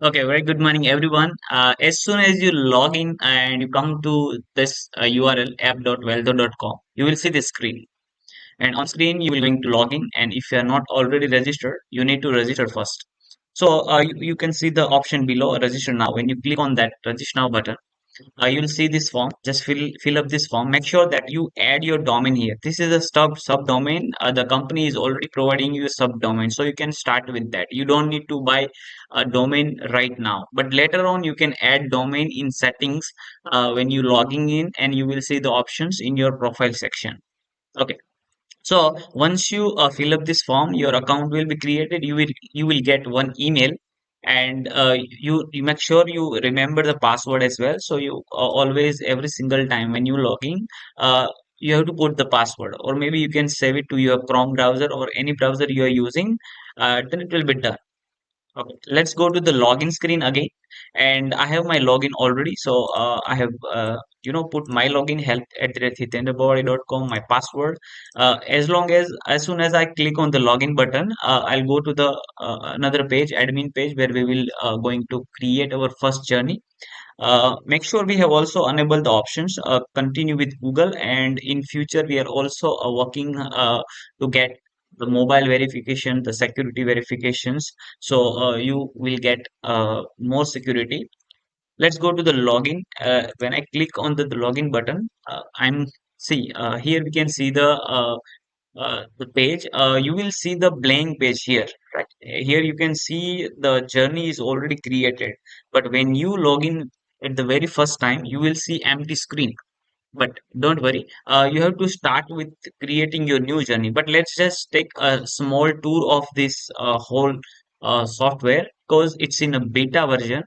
Okay, very good morning, everyone. As soon as you log in and you come to this URL app.valdho.com, you will see this screen. And on screen, you will going to log in. And if you are not already registered, you need to register first. So you can see the option below, register now. When you click on that register now button, you'll see this form. Just fill up this form. Make sure that you add your domain here. This is a subdomain. The company is already providing you a subdomain, so you can start with that. You don't need to buy a domain right now, but later on you can add domain in settings when you logging in, and you will see the options in your profile section. Okay. So once you fill up this form, your account will be created. You will get one email, and you make sure you remember the password as well. So you always every single time when you log in, you have to put the password, or maybe you can save it to your Chrome browser or any browser you are using. Then it will be done. Okay, let's go to the login screen again, and I have my login already. So I have put my login health@hitendabody.com, my password. As soon as I click on the login button, I'll go to the another page, admin page, where we will going to create our first journey. Make sure we have also enabled the options continue with Google, and in future we are also working to get the mobile verification, the security verifications. So you will get more security. Let's go to the login. When I click on the login button, I'm see here we can see the page. You will see the blank page here, right? Here you can see the journey is already created, but when you log in at the very first time, you will see empty screen. But don't worry, you have to start with creating your new journey. But let's just take a small tour of this whole software, because it's in a beta version.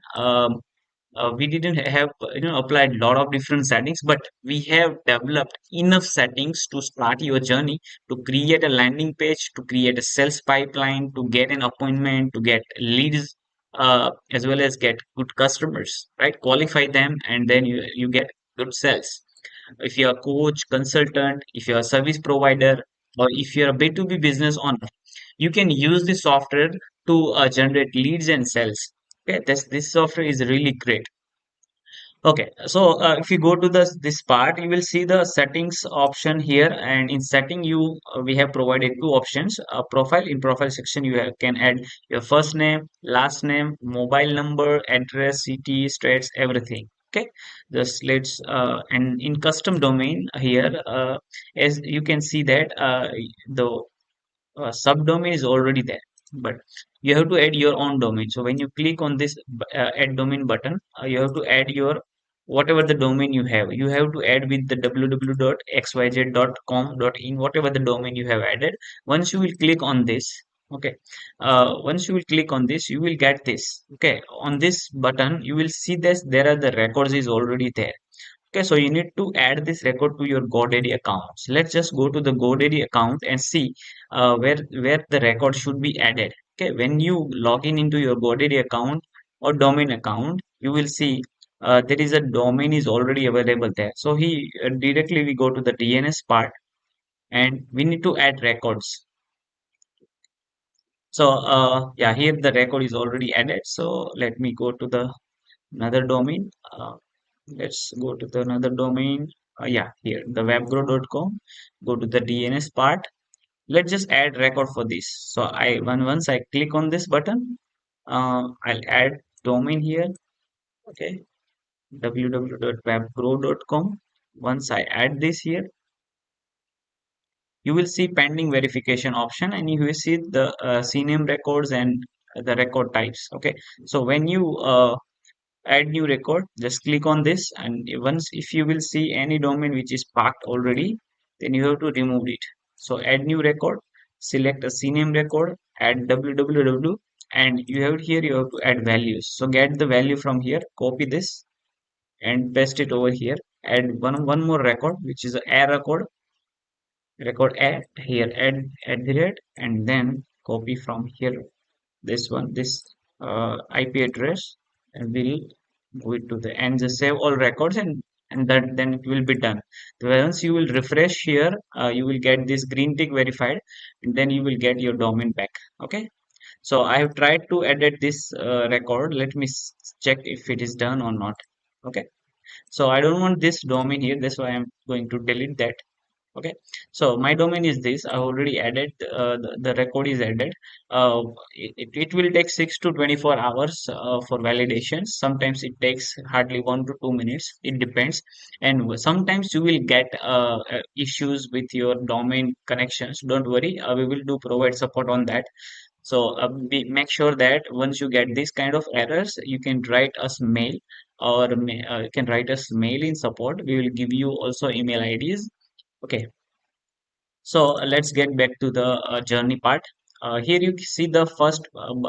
We didn't have applied a lot of different settings, but we have developed enough settings to start your journey, to create a landing page, to create a sales pipeline, to get an appointment, to get leads, as well as get good customers, right? Qualify them, and then you get good sales. If you're a coach, consultant, if you're a service provider, or if you're a B2B business owner, you can use this software to generate leads and sales. Okay, this software is really great. Okay, so if you go to this part, you will see the settings option here, and in setting we have provided two options. Profile, in profile section can add your first name, last name, mobile number, address, city, states, everything. Okay, just let's and in custom domain here, as you can see that the subdomain is already there, but you have to add your own domain. So when you click on this add domain button, you have to add your whatever the domain you have. You have to add with the www.xyz.com.in, whatever the domain you have added. Once you will click on this, okay, once you will click on this, you will get this. Okay, on this button you will see this, there are the records is already there. Okay, so you need to add this record to your GoDaddy account. So let's just go to the GoDaddy account and see where the record should be added. Okay, when you log in into your GoDaddy account or domain account, you will see there is a domain is already available there. So directly we go to the DNS part, and we need to add records. So yeah, here the record is already added. So let me go to the another domain. Let's go to the another domain. Yeah, here the webgrow.com. Go to the DNS part. Let's just add record for this. So once I click on this button, I'll add domain here. Okay, www.webgrow.com. Once I add this here, you will see pending verification option, and you will see the CNAME records and the record types. Okay, so when you add new record, just click on this, and once if you will see any domain which is parked already, then you have to remove it. So add new record, select a CNAME record, add www, and you have to add values. So get the value from here, copy this and paste it over here. Add one more record, which is a record add here, add at the rate, and then copy from here this IP address, and we'll move it to the end. Just save all records, and that then it will be done. Once you will refresh here, you will get this green tick verified, and then you will get your domain back. Okay, So I have tried to edit this record. Let me check if it is done or not. Okay, so I don't want this domain here, that's why I'm going to delete that. Okay, so my domain is this. I already added, the record is added. It will take 6 to 24 hours for validation. Sometimes it takes hardly 1 to 2 minutes. It depends. And sometimes you will get issues with your domain connections. Don't worry, we will do provide support on that. So make sure that once you get this kind of errors, you can write us mail, or you can write us mail in support. We will give you also email IDs. Okay, so let's get back to the journey part. Here you see the first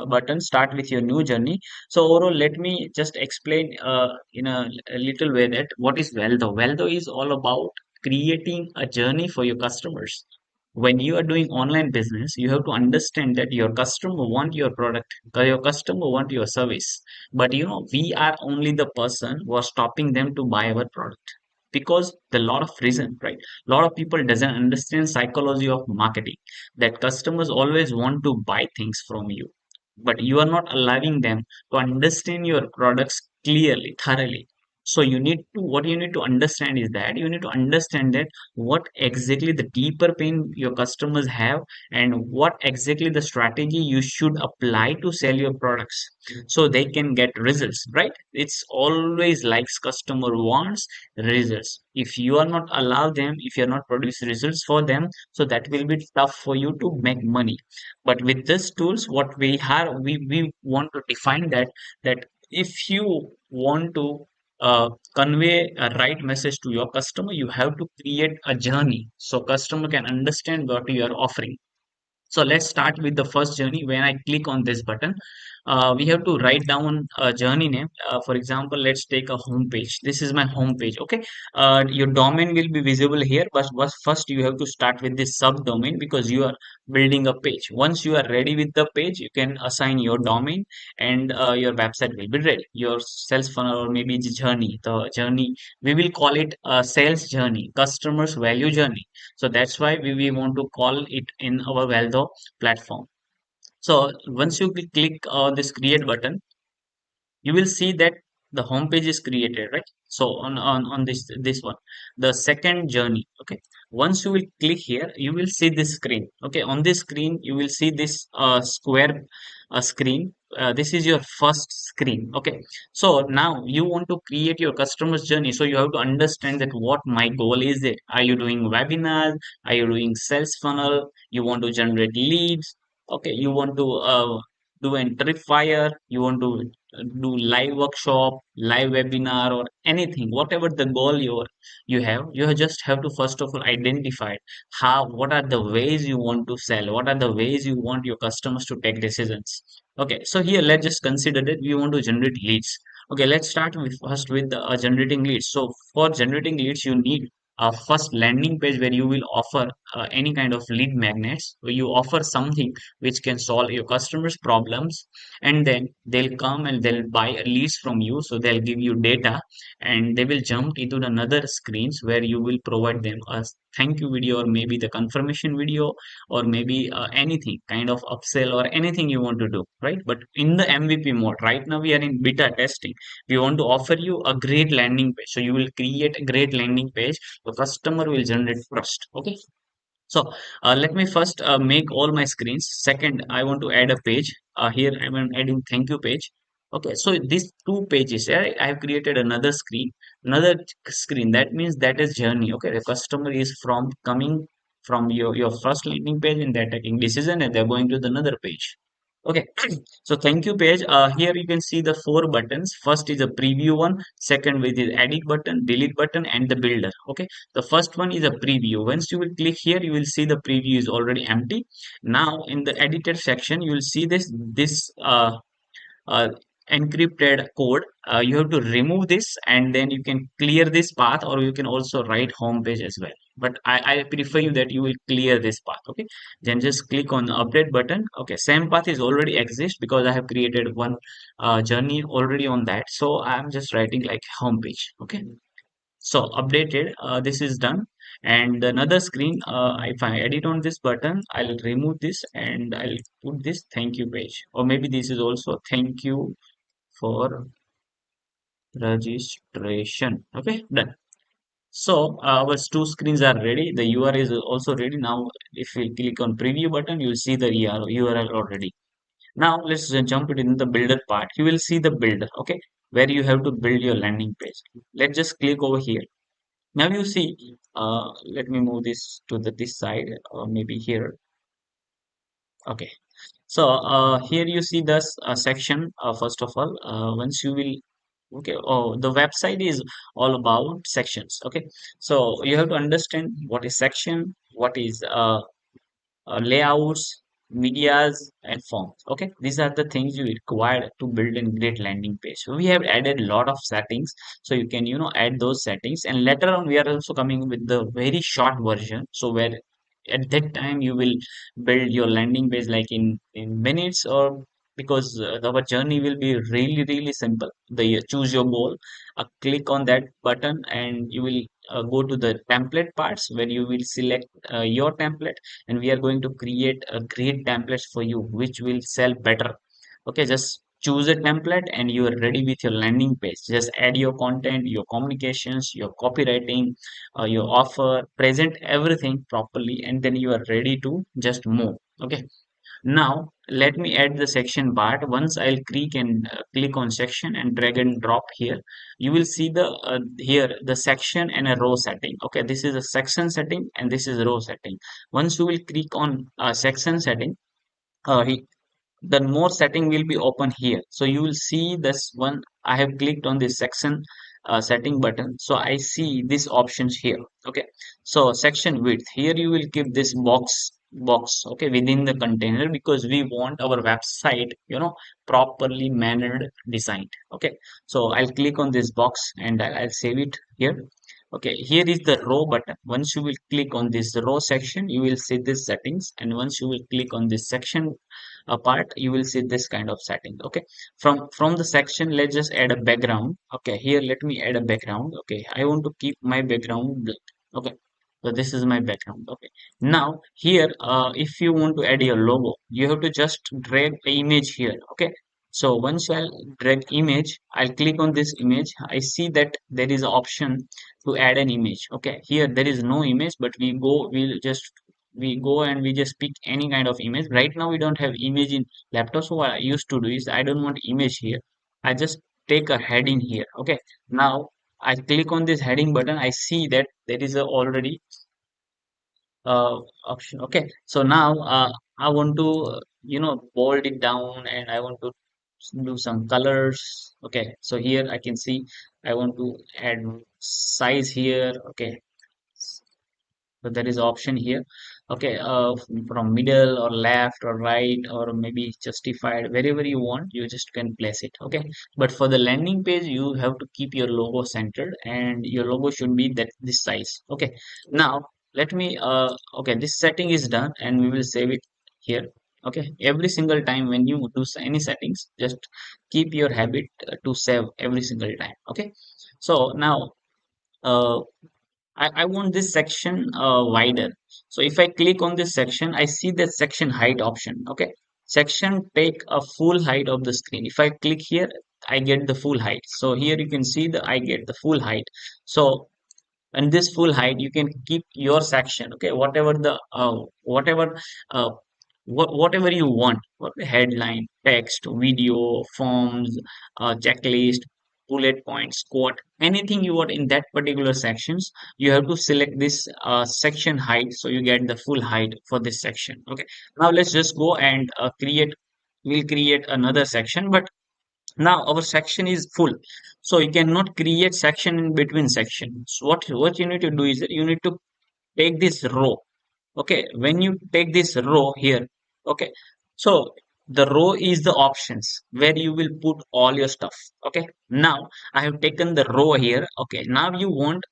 button, start with your new journey. So overall, let me just explain in a little way that what is Valdho. Valdho is all about creating a journey for your customers. When you are doing online business, you have to understand that your customer want your product, your customer want your service. But we are only the person who are stopping them to buy our product, because the lot of reason, right? A lot of people doesn't understand psychology of marketing, that customers always want to buy things from you, but you are not allowing them to understand your products clearly, thoroughly. So what you need to understand is that you need to understand that what exactly the deeper pain your customers have, and what exactly the strategy you should apply to sell your products, so they can get results, right? It's always likes customer wants results. If you are not allow them, if you are not produce results for them, so that will be tough for you to make money. But with these tools, what we have, we want to define that if you want to convey a right message to your customer, you have to create a journey so customer can understand what you are offering. So let's start with the first journey. When I click on this button, we have to write down a journey name. For example, let's take a home page. This is my home page. Okay. Your domain will be visible here, but first you have to start with this subdomain, because you are building a page. Once you are ready with the page, you can assign your domain, and your website will be ready. Your sales funnel, or maybe the journey, we will call it a sales journey, customers value journey. So that's why we want to call it in our Valdho platform. So once you click on this create button, you will see that the home page is created, right? So on this one, the second journey. Okay, once you will click here, you will see this screen. Okay, on this screen you will see this square screen. This is your first screen. Okay, so now you want to create your customer's journey, so you have to understand that what my goal is. It, are you doing webinars, are you doing sales funnel, you want to generate leads? Okay, you want to do an trip fire, you want to do live workshop, live webinar, or anything, whatever the goal you just have to first of all identify what are the ways you want to sell, what are the ways you want your customers to take decisions. Okay, so here let's just consider that we want to generate leads. Okay, let's start with first with generating leads. So for generating leads, you need a first landing page where you will offer any kind of lead magnets, where you offer something which can solve your customers problems, and then they'll come and they'll buy leads from you. So they'll give you data, and they will jump into another screens where you will provide them a thank you video, or maybe the confirmation video, or maybe anything kind of upsell, or anything you want to do, right? But in the MVP mode, right now we are in beta testing, we want to offer you a great landing page. So you will create a great landing page, the customer will generate trust. Okay, so let me first make all my screens. Second, I want to add a page. Here I'm adding thank you page. Okay, so these two pages, yeah, I have created another screen. That means that is journey. Okay, the customer is from coming from your first landing page, and they're taking decision, and they're going to the another page. Okay, so thank you page. Here you can see the four buttons. First is a preview one. Second with the edit button, delete button, and the builder. Okay, the first one is a preview. Once you will click here, you will see the preview is already empty. Now in the edited section, you will see this uh, encrypted code. You have to remove this, and then you can clear this path, or you can also write home page as well. But I prefer you that you will clear this path. Okay, then just click on the update button. Okay, same path is already exist because I have created one journey already on that. So I'm just writing like home page. Okay, so updated, this is done. And another screen, if I edit on this button, I'll remove this and I'll put this thank you page, or maybe this is also thank you for registration. Okay, done. So our two screens are ready. The URL is also ready. Now if we click on preview button, you'll see the URL already. Now let's jump it in the builder part. You will see the builder, okay, where you have to build your landing page. Let's just click over here. Now you see, let me move this to this side, or maybe here. Okay. So here you see this section. First of all, once you will, okay. Oh, the website is all about sections. Okay. So you have to understand what is section, what is layouts, medias, and forms. Okay, these are the things you require to build a great landing page. So we have added a lot of settings, so you can add those settings, and later on we are also coming with the very short version. So where at that time you will build your landing page like in minutes, or because our journey will be really simple. The choose your goal, click on that button, and you will go to the template parts where you will select your template, and we are going to create a great templates for you which will sell better. Okay, just choose a template and you are ready with your landing page. Just add your content, your communications, your copywriting, your offer, present everything properly, and then you are ready to just move. Okay, now let me add the section part. Once I'll click on section and drag and drop here, you will see the here the section and a row setting. Okay, this is a section setting and this is a row setting. Once you will click on section setting, uh, the more setting will be open here. So you will see this one. I have clicked on this section setting button, so I see these options here. Okay, so section width, here you will keep this box, okay, within the container, because we want our website properly mannered, designed. Okay, so I'll click on this box and I'll save it here. Okay, here is the row button. Once you will click on this row section, you will see this settings, and once you will click on this section apart, you will see this kind of setting. Okay, from the section, let's just add a background. Okay, here let me add a background. Okay, I want to keep my background black. Okay, so this is my background. Okay, now here if you want to add your logo, you have to just drag the image here. Okay, so once I'll drag image, I'll click on this image. I see that there is an option to add an image. Okay, here there is no image, but we go and we just pick any kind of image. Right now we don't have image in laptop, so what I used to do is, I don't want image here, I just take a heading here. Okay, now I click on this heading button. I see that there is a already option. Okay, so now I want to bold it down, and I want to do some colors. Okay, so here I can see I want to add size here. Okay, so there is option here. Okay, from middle or left or right, or maybe justified, wherever you want, you just can place it. Okay, but for the landing page, you have to keep your logo centered, and your logo should be that this size. Okay, now let me okay, this setting is done, and we will save it here. Okay, every single time when you do any settings, just keep your habit to save every single time. Okay, so now uh, I want this section wider. So if I click on this section, I see the section height option. Okay. Section take a full height of the screen. If I click here, I get the full height. So here you can see that I get the full height. So and this full height, you can keep your section. Okay, whatever the whatever uh, whatever you want, headline, text, video, forms, checklist, bullet points, quote, anything you want in that particular sections, you have to select this section height, so you get the full height for this section. Okay, now let's just go and we'll create another section, but now our section is full, so you cannot create section in between sections. What you need to do is that you need to take this row. Okay, when you take this row here, okay, so the row is the options where you will put all your stuff. Okay, now I have taken the row here. Okay, now you want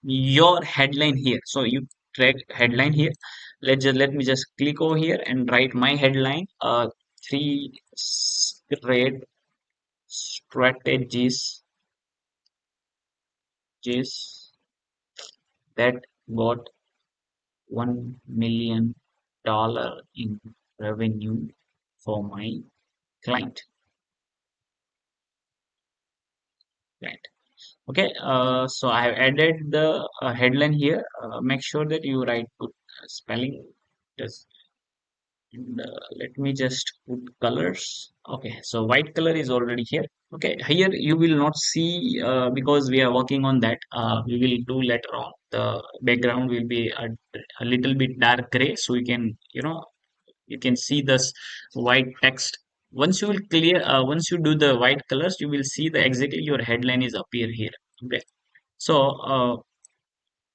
your headline here, so you drag headline here. Let me just click over here and write my headline, three red strategies that got $1 million in revenue for my client. Client. Okay, so I have added the headline here. Make sure that you write good spelling. Just let me just put colors. Okay, so white color is already here. Okay, here you will not see because we are working on that. We will do later on. The background will be a little bit dark gray, so you can, you can see this white text. Once you will clear, once you do the white colors, you will see the exactly your headline is appear here. Okay, so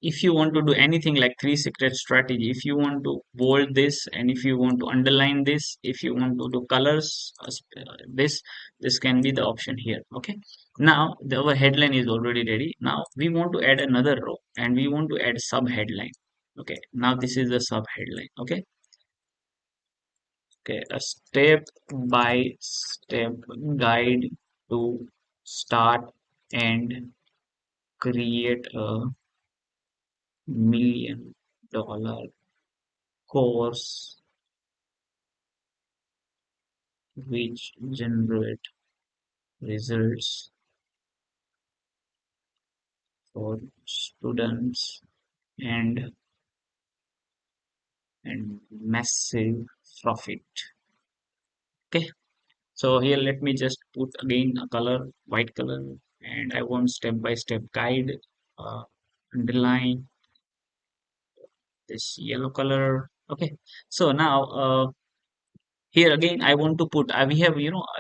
if you want to do anything like three secret strategy, if you want to bold this, and if you want to underline this, if you want to do colors, this can be the option here. Okay, now our headline is already ready. Now we want to add another row, and we want to add sub headline. Okay, now this is the sub headline. Okay, a step by step guide to start and create a $1 million course which generate results for students and massive profit. Okay, so here let me just put again a color, white color, and I want step by step guide, uh, underline this yellow color. Okay, so now here again I want to put, we have,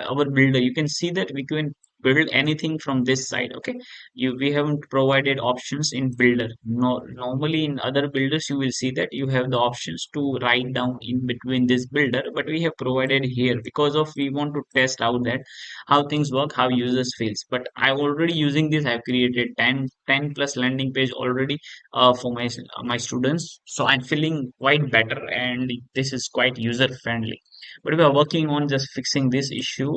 our builder. You can see that we can build anything from this side. Okay, we haven't provided options in builder. No, normally in other builders you will see that you have the options to write down in between this builder, but we have provided here because of we want to test out that how things work, how users feels. But I already using this, I've created 10 plus landing page already for my students, so I'm feeling quite better, and this is quite user friendly. But we are working on just fixing this issue.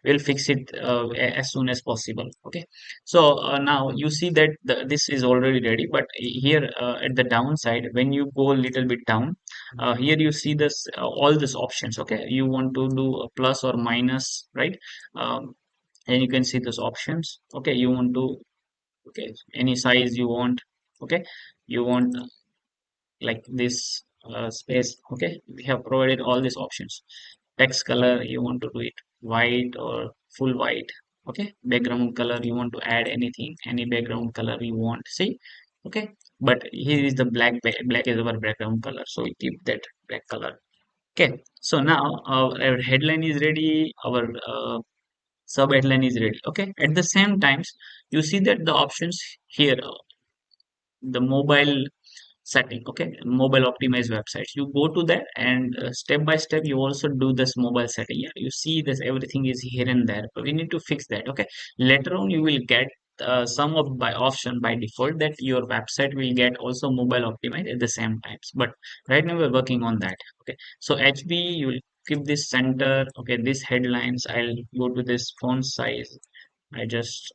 We'll fix it as soon as possible. Okay, so now you see that this is already ready, but here at the downside, when you go a little bit down, here you see this all these options. Okay, you want to do a plus or minus, right? And you can see those options. Okay, you want to, okay, any size you want. Okay, you want like this space. Okay, we have provided all these options. Text color, you want to do it white or full white. Okay, background color, you want to add anything, any background color you want, see. Okay, but here is the black is our background color, so we keep that black color. Okay, so now our headline is ready, our sub headline is ready. Okay, at the same times you see that the options here, the mobile setting. Okay, mobile optimized websites, you go to that, and step by step you also do this mobile setting. Yeah, you see this everything is here and there, but we need to fix that. Okay, later on you will get some of by option by default that your website will get also mobile optimized at the same times, but right now we're working on that. Okay, so HB, you will keep this center. Okay, this headlines, I'll go to this font size. I just,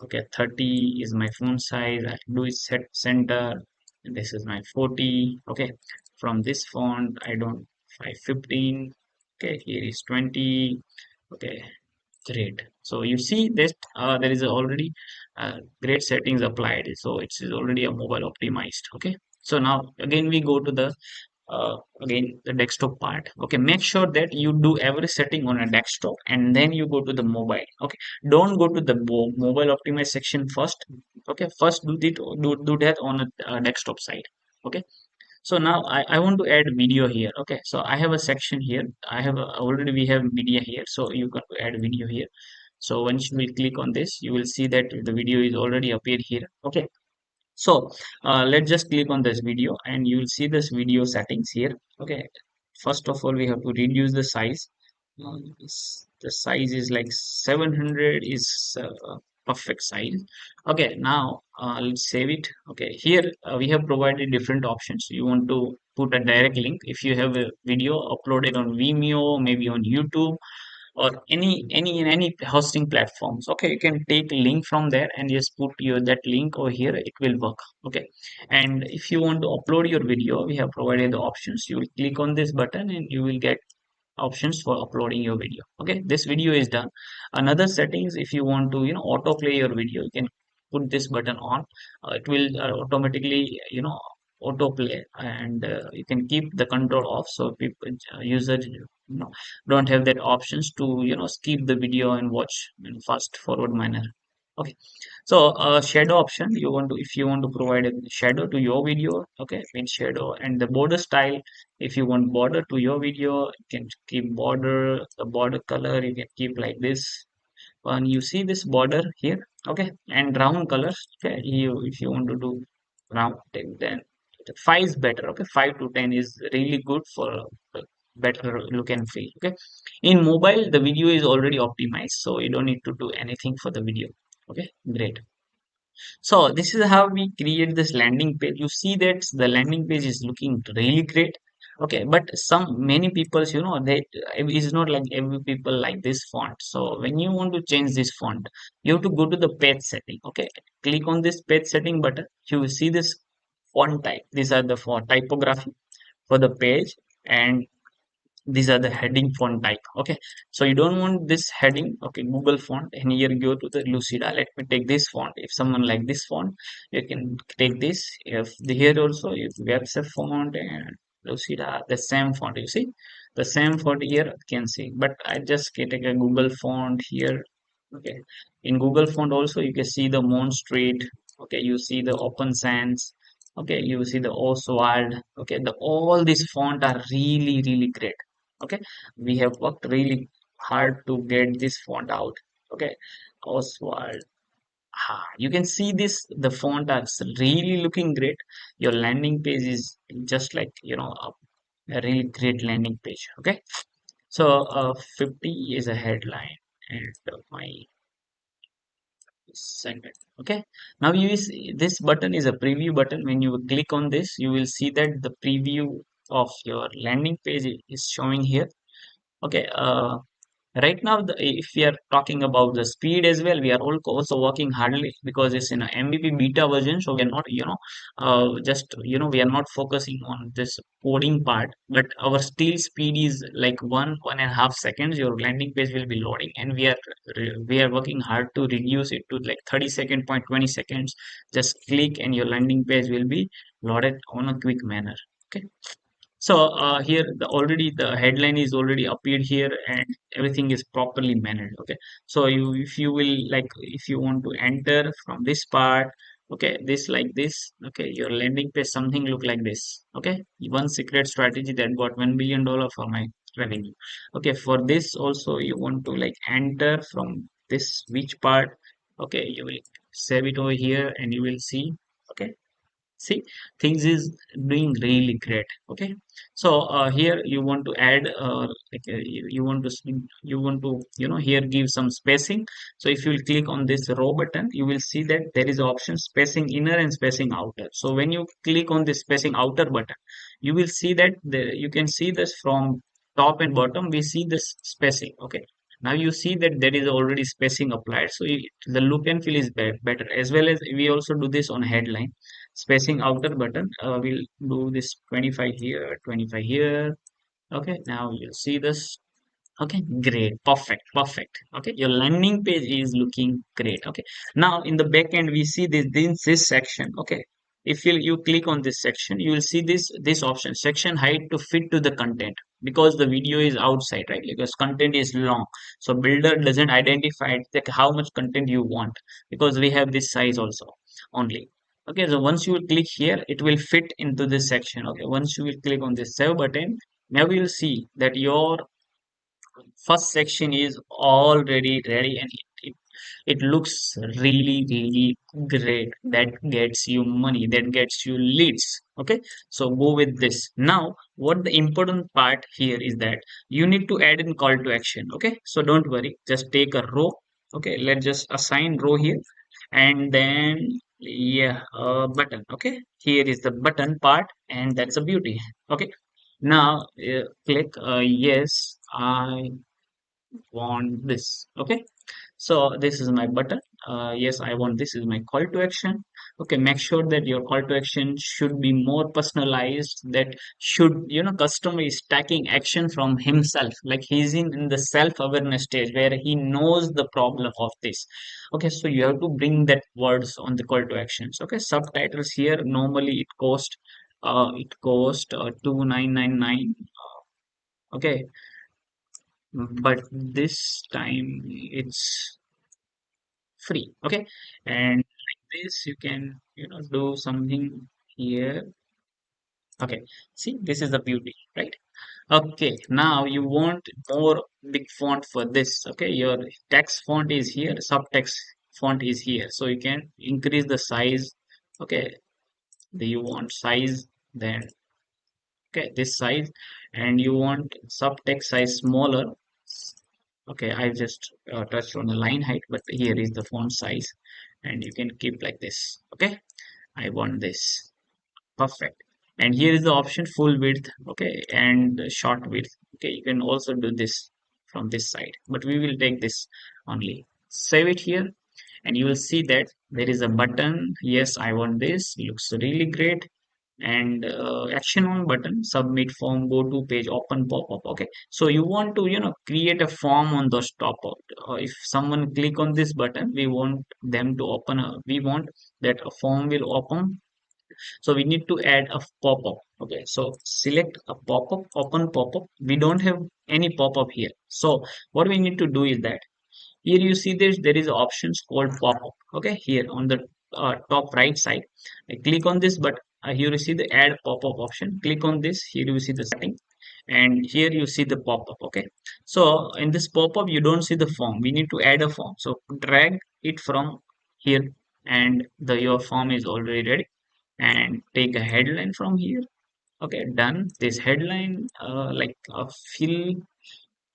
okay, 30 is my font size. I do it set center. This is my 40. Okay, from this font I don't 515. Okay, here is 20. Okay, great. So you see that there is already great settings applied, so it's already a mobile optimized. Okay, so now again we go to the again the desktop part. Okay, make sure that you do every setting on a desktop and then you go to the mobile. Okay, don't go to the mobile optimized section first. Okay, first do that on a desktop side. Okay, so now I want to add video here. Okay, so I have a section here. I have already we have media here, so you got to add video here. So once you will click on this, you will see that the video is already appeared here. Okay, so let's just click on this video and you will see this video settings here. Okay, first of all we have to reduce the size. The size is like 700 is perfect size. Okay, now let's save it. Okay, here we have provided different options. You want to put a direct link if you have a video uploaded on Vimeo, maybe on YouTube, or any hosting platforms. Okay, you can take link from there and just put your that link over here, it will work. Okay, and if you want to upload your video, we have provided the options. You will click on this button and you will get options for uploading your video. Okay, this video is done. Another settings, if you want to autoplay your video, you can put this button on. It will automatically autoplay, and you can keep the control off, so people users don't have that options to skip the video and watch in fast forward manner. Okay, so shadow option, you want to if you want to provide a shadow to your video, okay, in shadow. And the border style, if you want border to your video, you can keep border. The border color you can keep like this one. You see this border here, okay, and round colors. Okay, you if you want to do round, then 5 is better. Okay, 5 to 10 is really good for better look and feel. Okay, in mobile the video is already optimized, so you don't need to do anything for the video. Okay, great. So this is how we create this landing page. You see that the landing page is looking really great. Okay, but many people, they it's not like every people like this font. So when you want to change this font, you have to go to the page setting. Okay, click on this page setting button. You will see this font type. These are the font typography for the page, and these are the heading font type. Okay, so you don't want this heading. Okay, Google font, and here go to the Lucida. Let me take this font. If someone like this font, you can take this. If here also, if website font and Lucida, the same font, you see the same font here, you can see. But I just take a Google font here. Okay, in Google font also you can see the Mount Street. Okay, you see the Open Sans. Okay, you see the Oswald. Okay, the all these font are really great. Okay, we have worked really hard to get this font out. Okay, Oswald. You can see this, the font is really looking great. Your landing page is just like a really great landing page. Okay, so 50 is a headline, and my segment. Okay, now you see this button is a preview button. When you click on this, you will see that the preview of your landing page is showing here. Okay, right now, if we are talking about the speed as well, we are also working hardly because it's in a MVP beta version. So we are not, just we are not focusing on this coding part, but our still speed is like 1.5 seconds. Your landing page will be loading, and we are working hard to reduce it to like 30 second, 20 seconds. Just click, and your landing page will be loaded on a quick manner. Okay, so here the headline is already appeared here, and everything is properly managed. Okay, so if you will like if you want to enter from this part, okay, this like this. Okay, your landing page something look like this. Okay, one secret strategy that got $1 billion for my revenue. Okay, for this also you want to like enter from this which part. Okay, you will save it over here and you will see. Okay, see, things is doing really great. Okay, so here you want to add you want to here give some spacing. So if you will click on this row button, you will see that there is option spacing inner and spacing outer. So when you click on this spacing outer button, you will see that you can see this from top and bottom. We see this spacing. Okay, now you see that there is already spacing applied, so the look and feel is better. As well as we also do this on headline spacing outer button. We'll do this 25 here, 25 here. Okay, now you'll see this. Okay, great, perfect. Okay, your landing page is looking great. Okay, now in the back end we see this section. Okay, if you click on this section, you will see this option, section height to fit to the content, because the video is outside, right? Because content is long, so builder doesn't identify that how much content you want, because we have this size also only. Okay, so once you will click here, it will fit into this section. Okay, once you will click on this save button, now we will see that your first section is already ready, and it looks really great. That gets you money, that gets you leads. Okay, so go with this. Now what the important part here is that you need to add in call to action. Okay, so don't worry, just take a row. Okay, let's just assign row here, and then yeah, button. Okay, here is the button part, and that's a beauty. Okay, now click yes, I want this. Okay, so this is my button. Yes, I want this is my call to action. Okay, make sure that your call to action should be more personalized. That should, customer is taking action from himself, like he's in the self-awareness stage where he knows the problem of this. Okay, so you have to bring that words on the call to actions. Okay, subtitles here normally it cost 2999. Okay, but this time it's free. Okay, and like this you can do something here. Okay, see, this is the beauty, right? Okay, now you want more big font for this. Okay, your text font is here, subtext font is here, so you can increase the size. Okay, do you want size, then okay, this size, and you want subtext size smaller. Okay, I just touched on the line height, but here is the font size, and you can keep like this. Okay, I want this. Perfect. And here is the option full width, okay, and short width. Okay, you can also do this from this side, but we will take this only. Save it here, and you will see that there is a button. Yes, I want this. Looks really great. And action on button, submit form, go to page, open pop-up. Okay, so you want to create a form on those top up. If someone click on this button, we want them to we want that a form will open, so we need to add a pop-up. Okay, so select a pop-up, open pop-up. We don't have any pop-up here, so what we need to do is that here you see there is options called pop-up. Okay, here on the top right side, I click on this, but here you see the add pop-up option. Click on this. Here you see the setting, and here you see the pop-up. Okay, so in this pop-up you don't see the form. We need to add a form, so drag it from here, and the your form is already ready. And take a headline from here. Okay, done. This headline, fill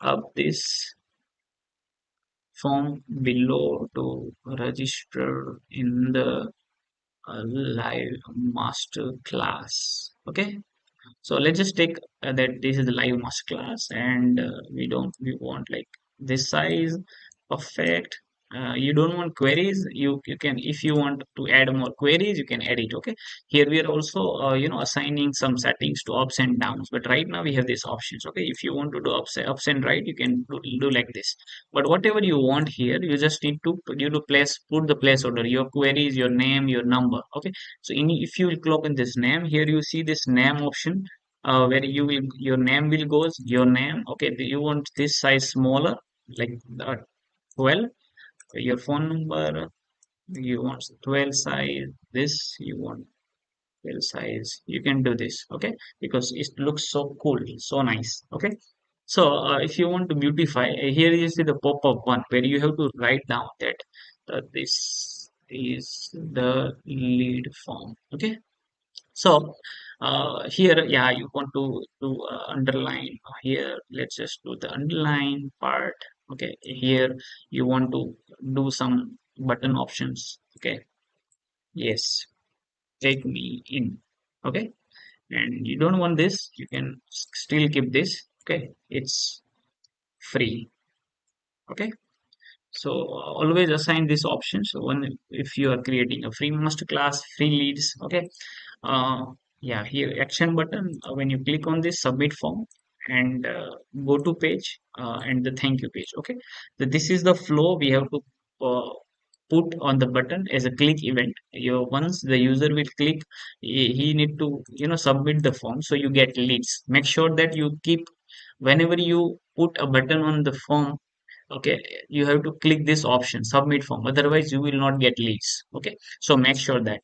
up this form below to register in the live master class. Okay, so let's just take that this is the live master class, and we want like this size. Perfect. You don't want queries, you can, if you want to add more queries, you can add it. Okay, here we are also assigning some settings to ups and downs, but right now we have these options. Okay, if you want to do ups and right, you can do like this, but whatever you want here, you just need to put the placeholder, your queries, your name, your number. Okay, so if you will click on this name, here you see this name option, where your name will goes your name. Okay, you want this size smaller, like 12. Your phone number, you want 12 size. This you want 12 size. You can do this. Okay, because it looks so cool, so nice. Okay, so if you want to beautify, here you see the pop-up one where you have to write down that this is the lead form. Okay, so here, yeah, you want to do underline here. Let's just do the underline part. Okay, here you want to do some button options. Okay, yes, take me in. Okay, and you don't want this, you can still keep this. Okay, it's free. Okay, so always assign these options when if you are creating a free masterclass, free leads. Okay, uh, yeah, here action button, when you click on this submit form, and go to page, and the thank you page. Okay, so this is the flow we have to uh, put on the button as a click event. Once the user will click, he need to submit the form, so you get leads. Make sure that you keep, whenever you put a button on the form, okay, you have to click this option submit form, otherwise you will not get leads. Okay, so make sure that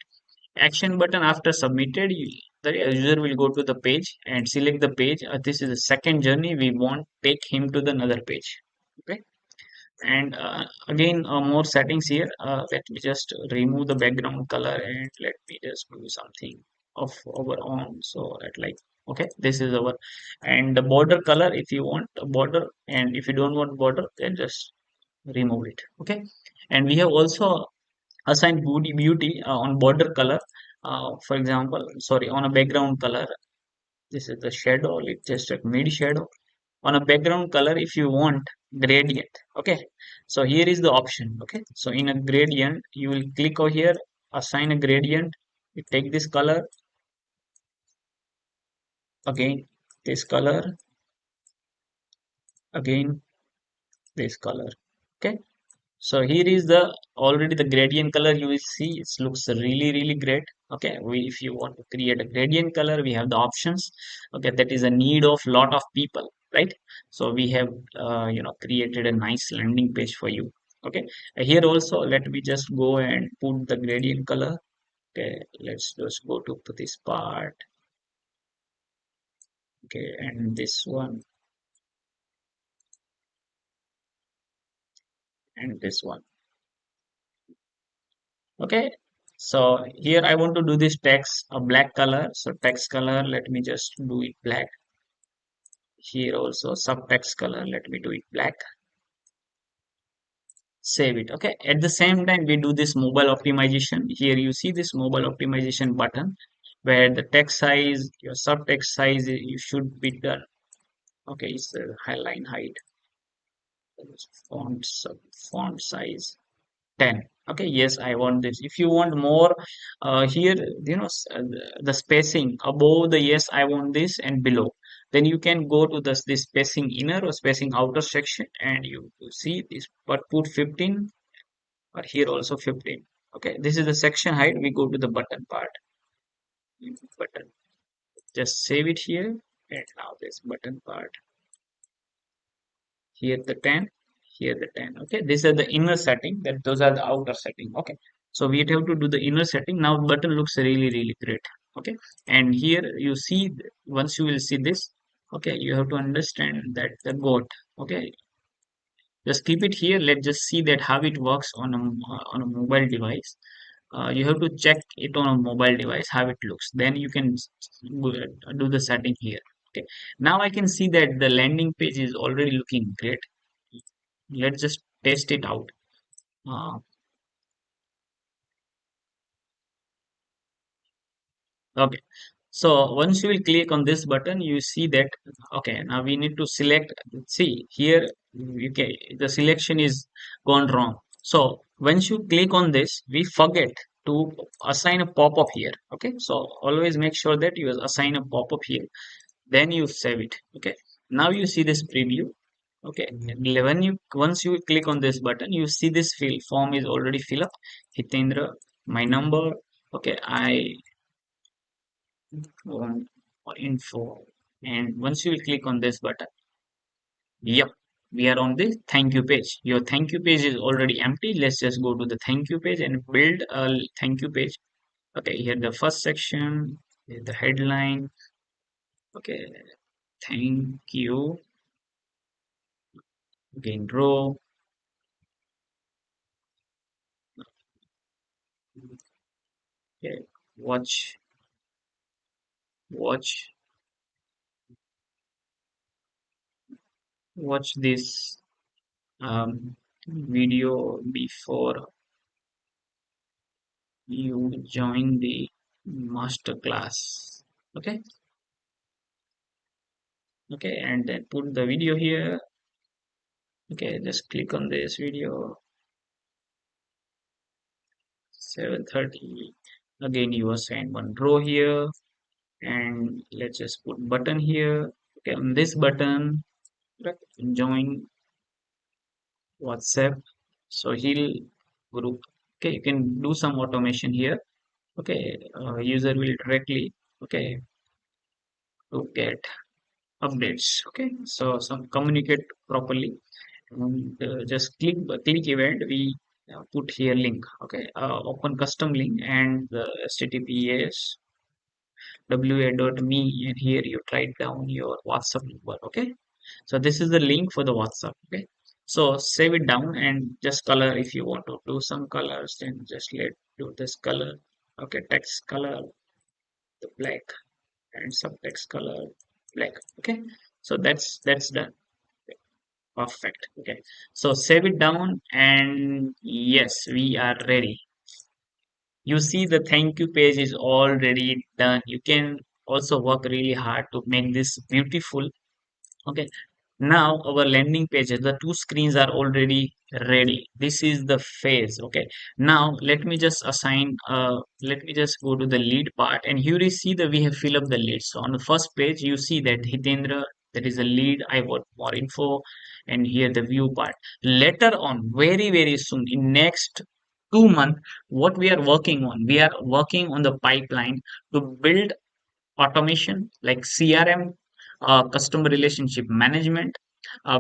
action button after submitted, the user will go to the page and select the page. This is the second journey, we want take him to the another page. Okay, and again, more settings here. Let me just remove the background color, and let me just do something of our own, so that like, okay, this is our, and the border color, if you want a border, and if you don't want border, then just remove it. Okay, and we have also assigned beauty on border color. For example, sorry, on a background color, this is the shadow, it's just a mid shadow. on a background color if you want gradient. Okay, so here is the option. Okay, so in a gradient you will click over here, assign a gradient. You take this color, again this color, again this color. Okay, so here is the already the gradient color. You will see it looks really great. Okay, if you want to create a gradient color, we have the options. Okay, that is a need of lot of people, right? So we have created a nice landing page for you. Okay, here also let me just go and put the gradient color. Okay, let's just go to this part. Okay, and this one and this one. Okay, so here I want to do this text a black color. So text color, let me just do it black. Here also subtext color, let me do it black. Save it. Okay, at the same time we do this mobile optimization. Here you see this mobile optimization button where the text size, your subtext size, you should be done. Okay, it's the highline height, font font size 10. Okay, yes, I want this. If you want more, here, the spacing above the yes, I want this, and below. Then you can go to this spacing inner or spacing outer section, and you see this, but put 15, or here also 15. Okay, this is the section height. We go to the button part. Button. Just save it here, and now this button part. Here the 10, here the 10. Okay, these are the inner setting, that those are the outer setting. Okay, so we have to do the inner setting. Now button looks really great. Okay, and here you see, once you will see this, okay, you have to understand that the goat. Okay, just keep it here. Let's just see that how it works on a mobile device. You have to check it on a mobile device how it looks, then you can do the setting here. Okay, now I can see that the landing page is already looking great. Let's just test it out. uh, okay, so once you will click on this button, you see that, okay, now we need to select. See here, okay, the selection is gone wrong. So once you click on this, we forget to assign a pop-up here. Okay, so always make sure that you assign a pop-up here, then you save it. Okay, now you see this preview. Okay, when you once you click on this button, you see this fill form is already fill up. Hitendra, my number. Okay, I want info, and once you will click on this button, yep, we are on the thank you page. Your thank you page is already empty. Let's just go to the thank you page and build a thank you page. Okay, here the first section, here the headline. Okay, thank you. Again, row. Okay, watch watch watch this video before you join the master class. Okay, okay, and then put the video here. Okay, just click on this video. 7:30. Again, you assign one row here, and let's just put button here. Okay, on this button, join WhatsApp. So he'll group. Okay, you can do some automation here. Okay, user will directly, okay, to get updates. Okay, so some communicate properly, and just click event. We put here link. Okay, open custom link and the https wa.me, and here you write down your WhatsApp number. Okay, so this is the link for the WhatsApp. Okay, so save it down and just color. If you want to do some colors, then just let do this color. Okay, text color the black, and subtext color black. Okay, so that's done. Perfect. Okay, so save it down, and yes, we are ready. You see the thank you page is already done. You can also work really hard to make this beautiful. Okay, Now our landing pages, the two screens are already ready. This is the phase. Okay. Now let me just assign, let me just go to the lead part, and here you see that we have filled up the lead. So on the first page, you see that Hitendra, there is a lead. I want more info, and here the view part. Later on, very, very soon, in next 2 months, what we are working on the pipeline to build automation like CRM, customer relationship management.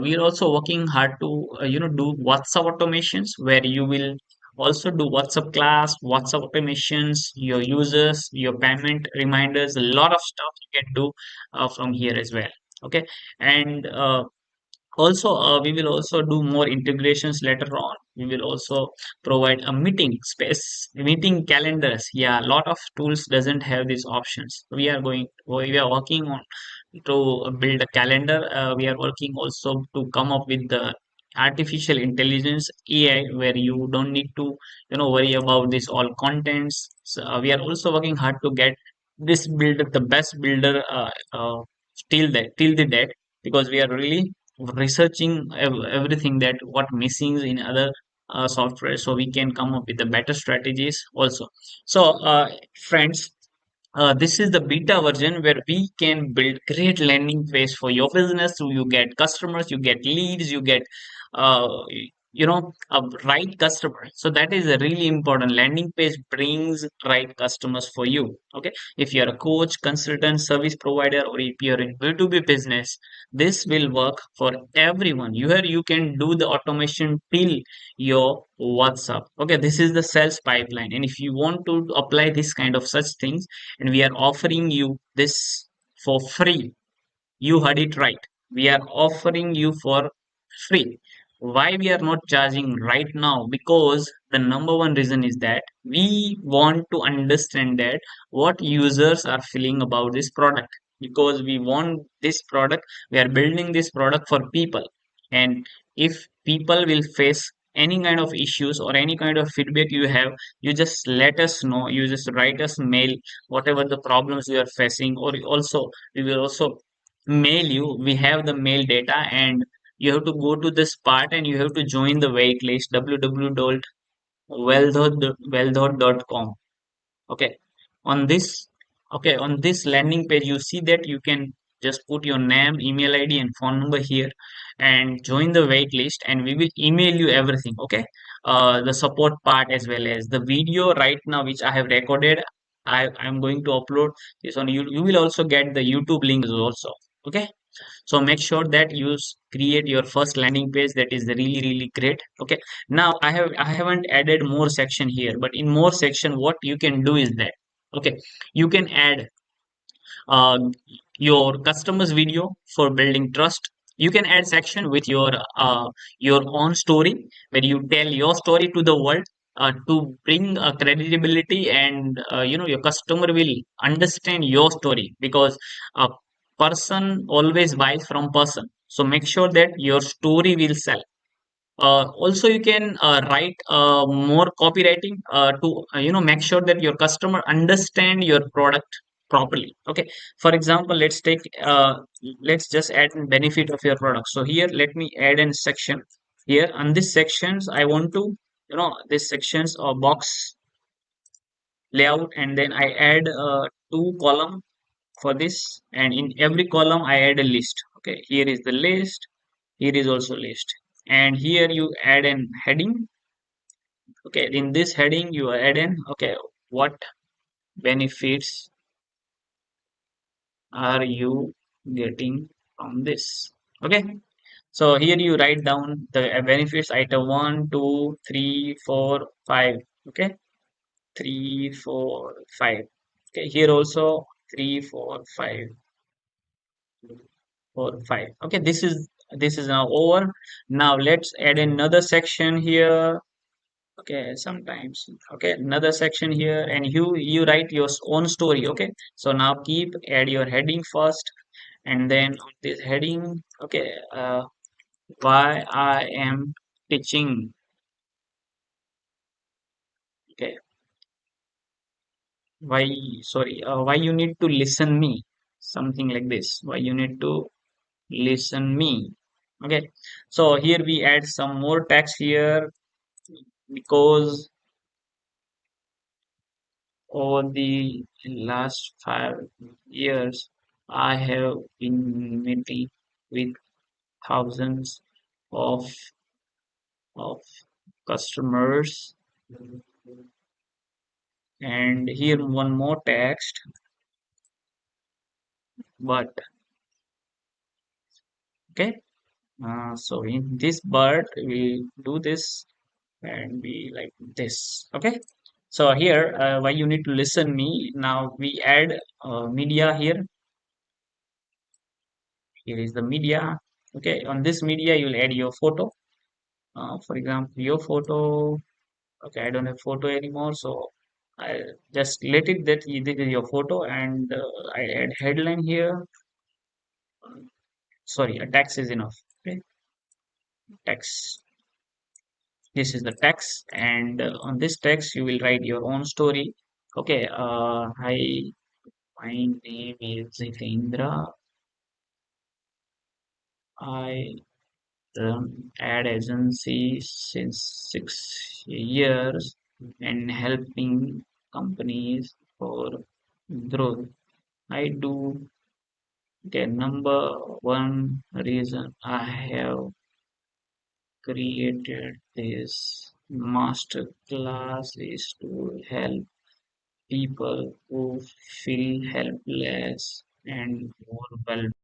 We are also working hard to do WhatsApp automations, where you will also do WhatsApp class, WhatsApp automations, your users, your payment reminders, a lot of stuff you can do from here as well. Okay, and also, we will also do more integrations later on. We will also provide a meeting space, meeting calendars. Yeah, a lot of tools doesn't have these options. We are working on to build a calendar. We are working also to come up with the artificial intelligence AI, where you don't need to, worry about this all contents. So, we are also working hard to get this builder, the best builder, till the date, because we are really researching everything that what missing in other software, so we can come up with the better strategies also. So friends, this is the beta version where we can build great landing page for your business. So you get customers, you get leads, you get uh, a right customer. So that is a really important. Landing page brings right customers for you. Okay, if you're a coach, consultant, service provider, or if you're in B2B business, this will work for everyone. You can do the automation till your WhatsApp. Okay, this is the sales pipeline, and if you want to apply this kind of such things, and we are offering you this for free. You heard it right. We are offering you for free. Why we are not charging right now? Because the number one reason is that we want to understand that what users are feeling about this product. Because we want this product, we are building this product for people. And if people will face any kind of issues or any kind of feedback you have, you just let us know. You just write us mail, whatever the problems you are facing, or also we will also mail you. We have the mail data, and you have to go to this part and you have to join the wait list, www.wealthot.com. Okay, on this, okay, on this landing page, you see that you can just put your name, email ID, and phone number here, and join the wait list, and we will email you everything. Okay, the support part as well as the video right now which I have recorded. I'm going to upload this on you. You will also get the YouTube links also. Okay, so make sure that you create your first landing page. That is really, really great. Okay, now I haven't added more section here, but in more section what you can do is that, okay, you can add uh, your customers video for building trust. You can add section with your own story, where you tell your story to the world, to bring credibility, and your customer will understand your story, because a person always buys from person. So make sure that your story will sell. Also, you can write more copywriting to make sure that your customer understand your product properly. Okay, for example, let's just add a benefit of your product. So here, let me add a section here. On this sections, I want to, this sections or box layout, and then I add two column for this, and in every column I add a list. Okay, here is the list, here is also list, and here you add an heading. Okay, in this heading you add in, okay, what benefits are you getting from this? Okay, so here you write down the benefits item 1, 2, 3, 4, 5. Okay, 3, 4, 5. Okay, here also 3, 4, 5, 4, 5. Okay, this is now over. Now let's add another section here. Okay, sometimes, okay, another section here, and you write your own story. Okay, so now keep add your heading first, and then on this heading, okay, why I am teaching. Okay, why, sorry, why you need to listen me, something like this, why you need to listen me. Okay, so here we add some more text here because over the last 5 years, I have been meeting with thousands of of customers, and here one more text. But okay, so in this but we do this and we like this. Okay, so here why you need to listen me now. We add media here. Here is the media. Okay, on this media you'll add your photo. For example, your photo. Okay, I don't have photo anymore, so I just let it that this is your photo, and I add headline here. Sorry, a text is enough. Okay, text. This is the text, and on this text you will write your own story. Okay, hi, my name is Zitendra. I run ad agency since 6 years and helping companies for growth. I do. Okay, number one reason I have created this master class is to help people who feel helpless and overwhelmed.